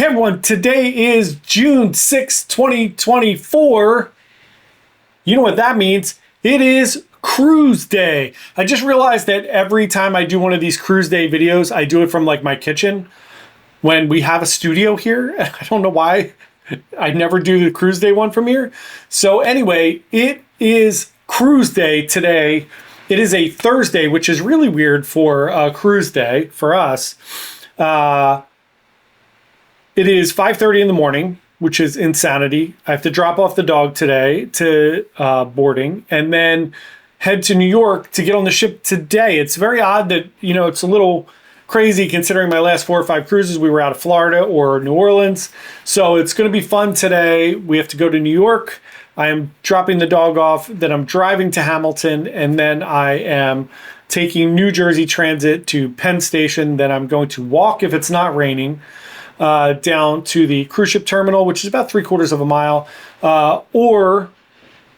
Hey everyone, today is June 6, 2024. You know what that means? It is cruise day. I just realized that every time I do one of these cruise day videos, I do it from like my kitchen when we have a studio here. I don't know why I never do the cruise day one from here. So anyway, it is cruise day today. It is a Thursday, which is really weird for a cruise day for us. It is 5:30 in the morning, which is insanity. I have to drop off the dog today to boarding and then head to New York to get on the ship today. It's very odd that, it's a little crazy considering my last 4 or 5 cruises, we were out of Florida or New Orleans. So it's going to be fun today. We have to go to New York. I am dropping the dog off, then I'm driving to Hamilton, and then I am taking New Jersey Transit to Penn Station. Then I'm going to walk, if it's not raining, down to the cruise ship terminal, which is about 3/4 of a mile, or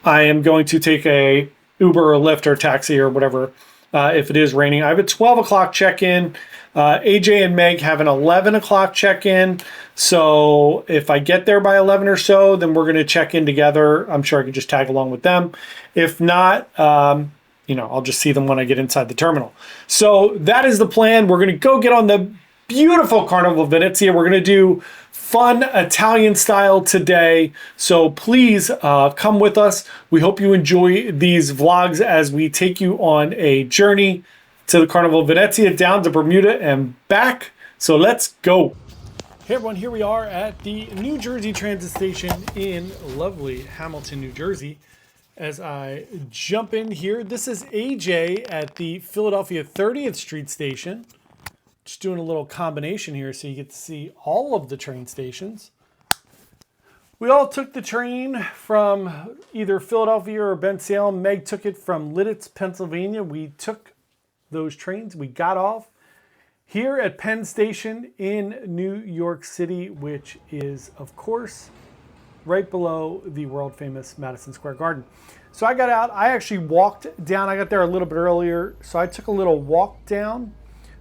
I am going to take a Uber or Lyft or taxi or whatever if it is raining. I have a 12 o'clock check-in. AJ and Meg have an 11 o'clock check-in. So if I get there by 11 or so, then we're going to check in together. I'm sure I can just tag along with them. If not, I'll just see them when I get inside the terminal. So that is the plan. We're going to go get on the beautiful Carnival Venezia. We're going to do fun Italian style today. So please come with us. We hope you enjoy these vlogs as we take you on a journey to the Carnival Venezia, down to Bermuda and back. So let's go. Hey everyone, here we are at the New Jersey Transit Station in lovely Hamilton, New Jersey. As I jump in here, this is AJ at the Philadelphia 30th Street Station. Just doing a little combination here so you get to see all of the train stations. We all took the train from either Philadelphia or Bensalem. Meg took it from Lidditz, Pennsylvania. We took those trains. We got off here at Penn Station in New York City, which is, of course, right below the world famous Madison Square Garden. So I got out. I actually walked down. I got there a little bit earlier, so I took a little walk down.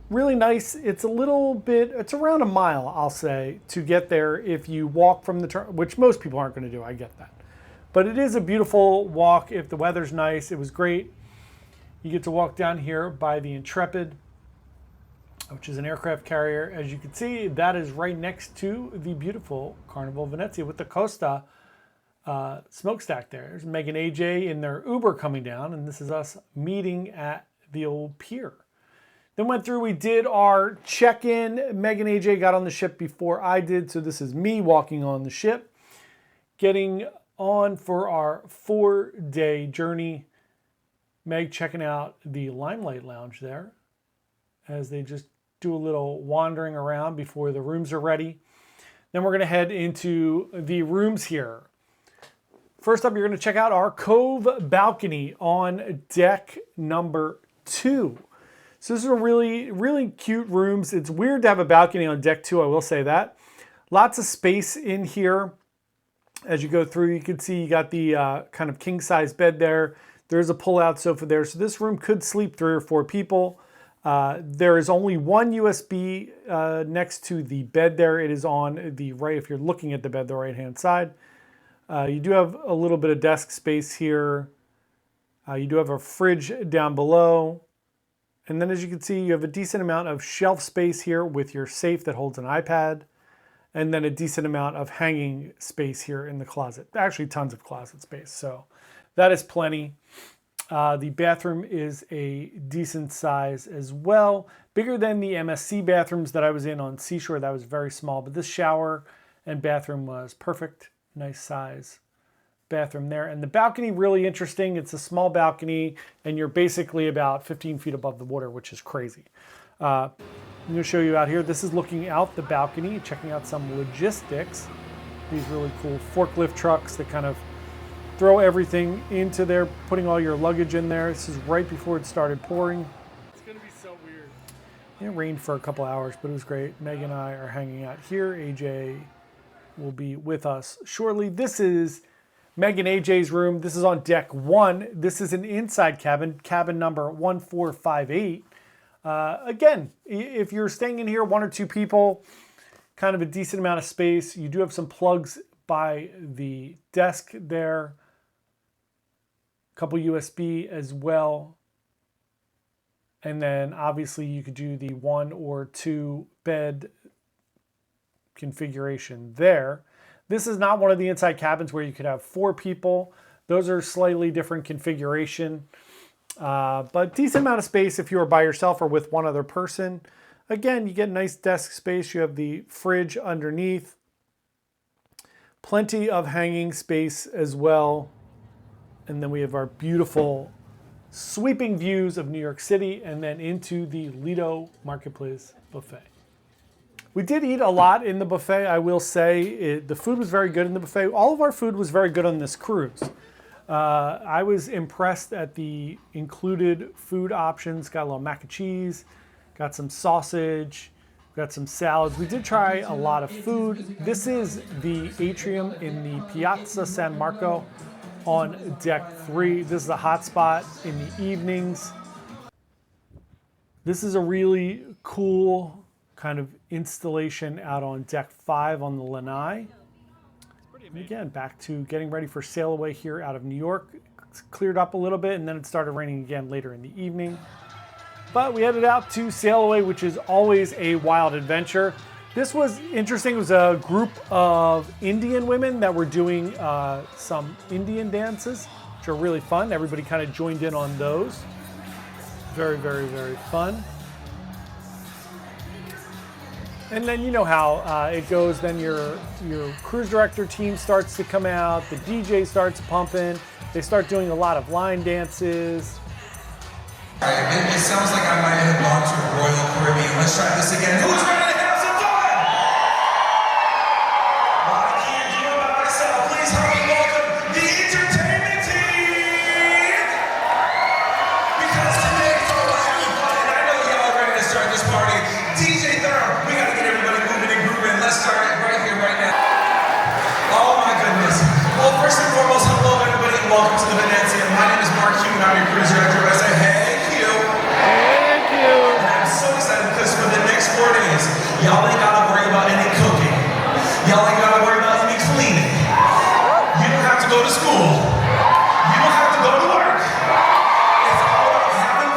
Really nice. It's around a mile, I'll say, to get there if you walk from the terminal, which most people aren't going to do. I get that. But it is a beautiful walk if the weather's nice. It was great. You get to walk down here by the Intrepid, which is an aircraft carrier. As you can see, that is right next to the beautiful Carnival Venezia with the Costa smokestack there. There's Meg and AJ in their Uber coming down, and this is us meeting at the old pier. Then went through, we did our check-in. Meg and AJ got on the ship before I did, so this is me walking on the ship, getting on for our 4-day journey. Meg checking out the Limelight Lounge there as they just do a little wandering around before the rooms are ready. Then we're going to head into the rooms here. First up, you're going to check out our Cove balcony on deck number 2. So this is a really, really cute rooms. It's weird to have a balcony on deck 2, I will say that. Lots of space in here. As you go through, you can see you got the kind of king-size bed there. There's a pull-out sofa there. So this room could sleep 3 or 4 people. There is only one USB next to the bed there. It is on the right, if you're looking at the bed, the right-hand side. You do have a little bit of desk space here. You do have a fridge down below. And then as you can see, you have a decent amount of shelf space here with your safe that holds an iPad. And then a decent amount of hanging space here in the closet. Actually, tons of closet space. So that is plenty. The bathroom is a decent size as well. Bigger than the MSC bathrooms that I was in on Seashore. That was very small. But this shower and bathroom was perfect. Nice size bathroom there. And the balcony, really interesting. It's a small balcony and you're basically about 15 feet above the water, which is crazy. I'm going to show you out here. This is looking out the balcony, checking out some logistics. These really cool forklift trucks that kind of throw everything into there, putting all your luggage in there. This is right before it started pouring. It's going to be so weird. It rained for a couple hours, but it was great. Meg and I are hanging out here. AJ will be with us shortly. This is Meg and AJ's room. This is on deck 1. This is an inside cabin, cabin number 1458. Again, if you're staying in here, 1 or 2 people, kind of a decent amount of space. You do have some plugs by the desk there. A couple USB as well. And then obviously you could do the 1 or 2 bed configuration there. This is not one of the inside cabins where you could have 4 people. Those are slightly different configuration. But decent amount of space if you are by yourself or with one other person. Again, you get nice desk space. You have the fridge underneath. Plenty of hanging space as well. And then we have our beautiful sweeping views of New York City and then into the Lido Marketplace buffet. We did eat a lot in the buffet, I will say. The food was very good in the buffet. All of our food was very good on this cruise. I was impressed at the included food options. Got a little mac and cheese, got some sausage, got some salads. We did try a lot of food. This is the atrium in the Piazza San Marco on deck 3. This is a hot spot in the evenings. This is a really cool kind of installation out on deck 5 on the lanai. And again, back to getting ready for sail away here out of New York. It's cleared up a little bit and then it started raining again later in the evening. But we headed out to sail away, which is always a wild adventure. This was interesting. It was a group of Indian women that were doing some Indian dances, which are really fun. Everybody kind of joined in on those. Very, very, very fun. And then you know how it goes. Then your cruise director team starts to come out. The DJ starts pumping. They start doing a lot of line dances. All right, it sounds like I might have gone to Royal Caribbean. Let's try this again. Who's ready to have some fun? Well, I can't do it by myself. Please help me welcome the entertainment team. Because today's all about having fun, and I know y'all are ready to start this party. DJ Thurm, we gotta get everybody moving and grooving. Let's start it right here, right now. Oh my goodness. Well, first and foremost, hello everybody, and welcome to the Venezia. My name is Mark Hugh, and I'm your cruise director. I say, hey. For the next 4 days, y'all ain't gotta worry about any cooking. Y'all ain't gotta worry about any cleaning. You don't have to go to school. You don't have to go to work. It's all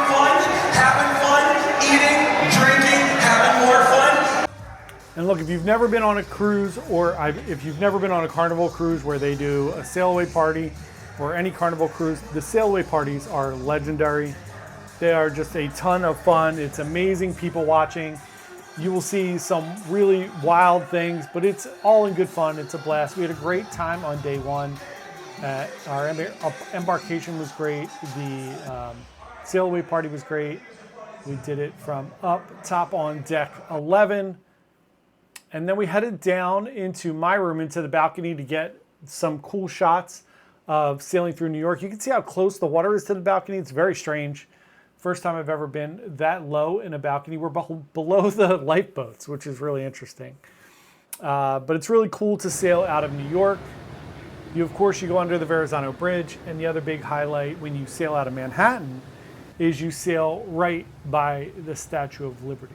about having fun, eating, drinking, having more fun. And look, if you've never been on a cruise or if you've never been on a Carnival cruise where they do a sail away party or any Carnival cruise, the sail away parties are legendary. They are just a ton of fun. It's amazing people watching. You will see some really wild things, but it's all in good fun. It's a blast. We had a great time on day 1. Our embarkation was great. The sail away party was great. We did it from up top on deck 11. And then we headed down into my room, into the balcony to get some cool shots of sailing through New York. You can see how close the water is to the balcony. It's very strange. First time I've ever been that low in a balcony. We're below the lifeboats, which is really interesting. But it's really cool to sail out of New York. Of course, you go under the Verrazano Bridge, and the other big highlight when you sail out of Manhattan is you sail right by the Statue of Liberty.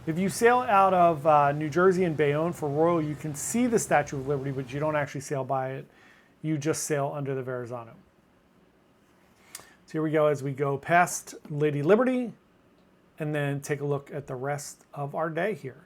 If you sail out of New Jersey and Bayonne for Royal, you can see the Statue of Liberty, but you don't actually sail by it. You just sail under the Verrazano. So here we go as we go past Lady Liberty and then take a look at the rest of our day here.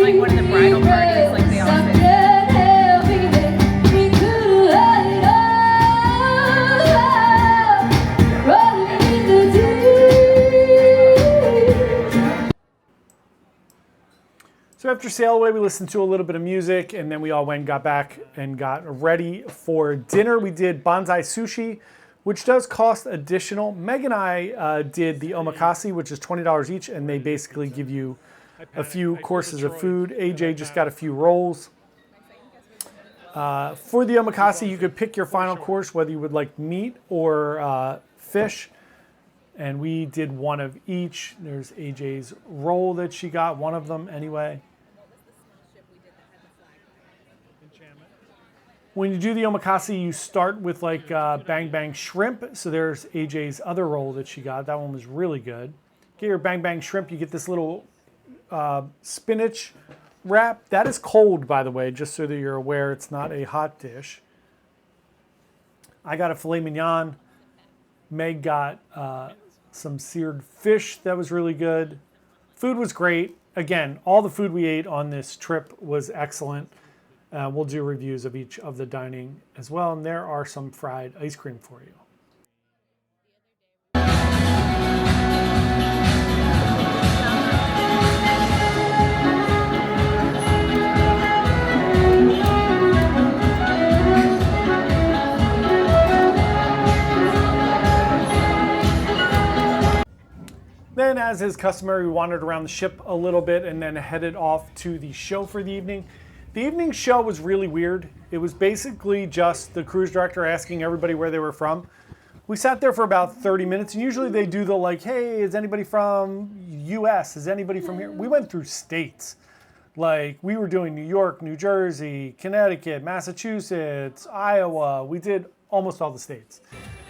Like one of the bridal parties, like they all say. after sailaway, we listened to a little bit of music, and then we all went and got back and got ready for dinner. We did Bonsai Sushi, which does cost additional. Meg and I did the omakase, which is $20 each, and they basically give you a few courses of food. AJ just got a few rolls. For the omakase, you could pick your final course, whether you would like meat or fish. And we did one of each. There's AJ's roll that she got, one of them anyway. When you do the omakase, you start with like bang bang shrimp. So there's AJ's other roll that she got. That one was really good. Get your bang bang shrimp. You get this little spinach wrap. That is cold, by the way, just so that you're aware it's not a hot dish. I got a filet mignon. Meg got some seared fish. That was really good. Food was great. Again, all the food we ate on this trip was excellent. We'll do reviews of each of the dining as well. And there are some fried ice cream for you. Then, as is customary, we wandered around the ship a little bit and then headed off to the show for the evening. The evening show was really weird. It was basically just the cruise director asking everybody where they were from. We sat there for about 30 minutes, and usually they do the like, hey, is anybody from US? Is anybody from here? We went through states. Like, we were doing New York, New Jersey, Connecticut, Massachusetts, Iowa. We did almost all the states.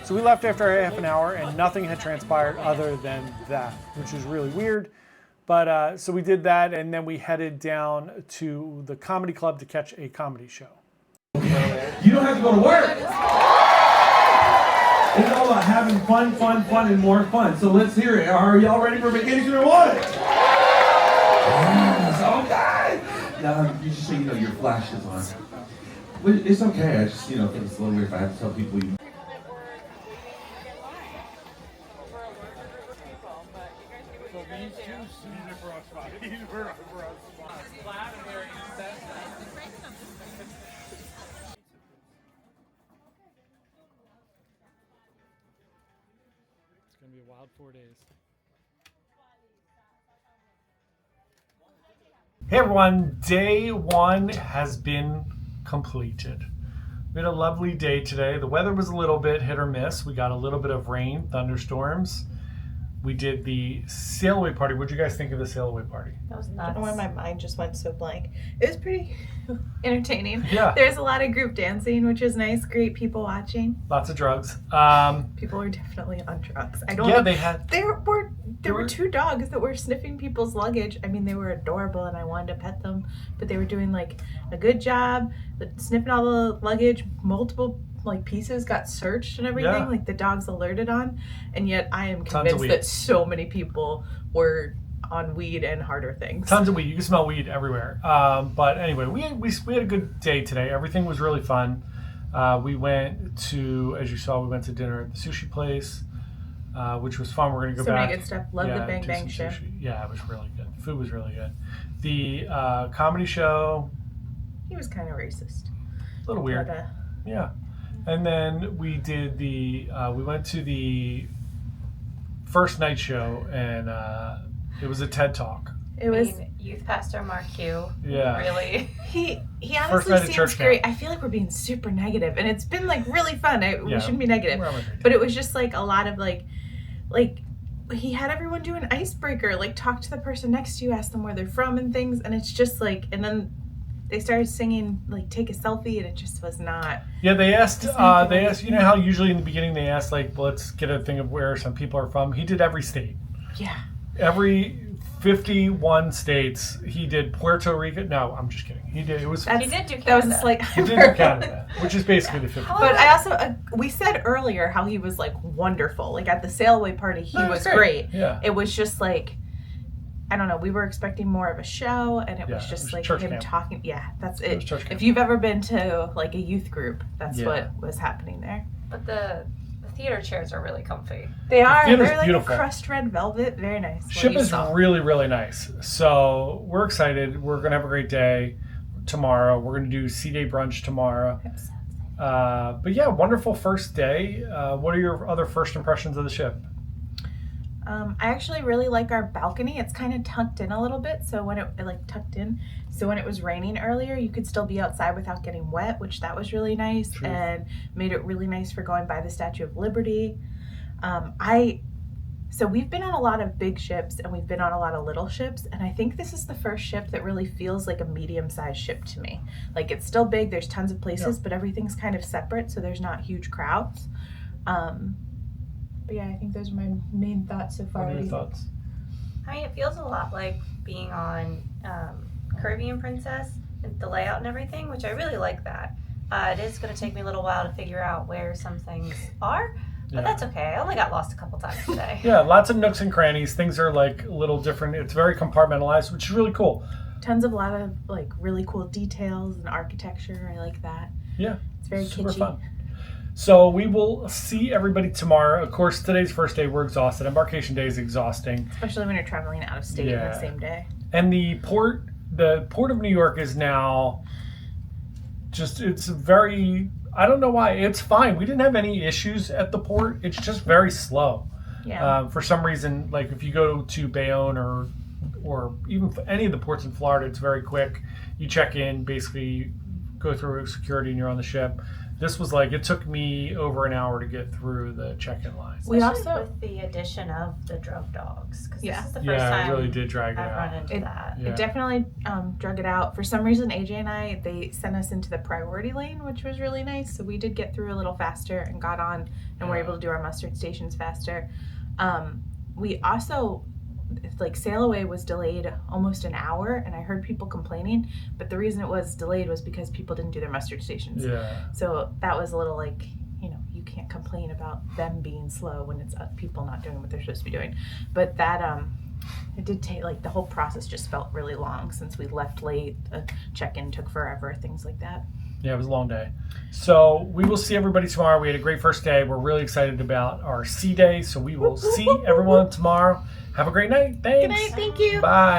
So we left after half an hour and nothing had transpired other than that, which is really weird. But so we did that, and then we headed down to the comedy club to catch a comedy show. You don't have to go to work. It's all about having fun, and more fun. So let's hear it. Are y'all ready for vacation or what? Yes, okay. Now, you just so you know, your flash is on. But it's okay. I just, think it's a little weird if I have to tell people you. It's going to be a wild 4 days. Hey everyone, day one has been completed. We had a lovely day today. The weather was a little bit hit or miss. We got a little bit of rain, thunderstorms. We did the sailaway party. What did you guys think of the sailaway party? That was nuts. I don't know why my mind just went so blank. It was pretty entertaining. Yeah. There's a lot of group dancing, which is nice. Great people watching. Lots of drugs. People were definitely on drugs. I don't know. Yeah, they had. There were two dogs that were sniffing people's luggage. I mean, they were adorable, and I wanted to pet them, but they were doing like a good job, sniffing all the luggage. Multiple pieces got searched and everything. Yeah. Like the dogs alerted on, and yet I am convinced that so many people were on weed and harder things. Tons of weed. You can smell weed everywhere. But anyway, we had a good day today. Everything was really fun. We went to, as you saw, we went to dinner at the sushi place, which was fun. We're going to go back. So many good stuff. Love the bang bang shrimp. Yeah, it was really good. The food was really good. The comedy show. He was kind of racist. A little weird. But, yeah. And then we did we went to the first night show, and it was a TED Talk. It was Youth Pastor Mark Q. Yeah. Really. He honestly seems great. I feel like we're being super negative, and it's been really fun. We shouldn't be negative, but it was just a lot of like he had everyone do an icebreaker, talk to the person next to you, ask them where they're from and things, and it's just and then they started singing take a selfie, and it just was not. Yeah, they asked you know how usually in the beginning they ask let's get a thing of where some people are from. He did every state. Yeah. Every 51 states. He did Puerto Rico. No, I'm just kidding. He did. He did do Canada. That was a slight. He did do Canada, which is basically the 50. But I also we said earlier how he was wonderful. At the sailaway party, he was great. Yeah. It was just I don't know. We were expecting more of a show, and it was just him camp. talking. Yeah, that's it. Church camp. If you've ever been to a youth group, that's what was happening there. But the The theater chairs are really comfy. They are. theater's They're like beautiful. a crushed red velvet. Very nice. Ship is really, really nice. So we're excited. We're going to have a great day tomorrow. We're going to do sea day brunch tomorrow. But yeah, wonderful first day. What are your other first impressions of the ship? I actually really like our balcony. It's kind of tucked in a little bit, so when it was raining earlier, you could still be outside without getting wet, which that was really nice. True. And made it really nice for going by the Statue of Liberty. So we've been on a lot of big ships and we've been on a lot of little ships, and I think this is the first ship that really feels like a medium-sized ship to me. Like, it's still big, there's tons of places, but everything's kind of separate, so there's not huge crowds. But yeah, I think those are my main thoughts so far. What are your thoughts? I mean, it feels a lot like being on Caribbean Princess, and the layout and everything, which I really like that. It is going to take me a little while to figure out where some things are, but that's okay. I only got lost a couple times today. Yeah, lots of nooks and crannies. Things are like a little different. It's very compartmentalized, which is really cool. A lot of like really cool details and architecture. I like that. Yeah, it's very super kitschy. fun. So we will see everybody tomorrow. Of course, today's first day, we're exhausted. Embarkation day is exhausting. Especially when you're traveling out of state in the same day. And the port of New York is now just, it's very, I don't know why. It's fine. We didn't have any issues at the port. It's just very slow. Yeah. For some reason, like if you go to Bayonne or even any of the ports in Florida, it's very quick. You check in, basically go through security and you're on the ship. This was like, it took me over an hour to get through the check-in lines. We Especially also, with the addition of the drug dogs, because this is the first it time really did drag it I've out. run into that. it definitely drug it out. For some reason, AJ and I, they sent us into the priority lane, which was really nice. So we did get through a little faster and got on and were able to do our mustard stations faster. We also, like, sailaway was delayed almost an hour, and I heard people complaining, but the reason it was delayed was because people didn't do their mustard stations. Yeah. So that was a little like, you can't complain about them being slow when it's people not doing what they're supposed to be doing. But that, it did take, like, the whole process just felt really long since we left late. Check-in took forever, things like that. Yeah, it was a long day. So we will see everybody tomorrow. We had a great first day. We're really excited about our sea day. So we will see everyone tomorrow. Have a great night. Thanks. Good night. Thank you. Bye.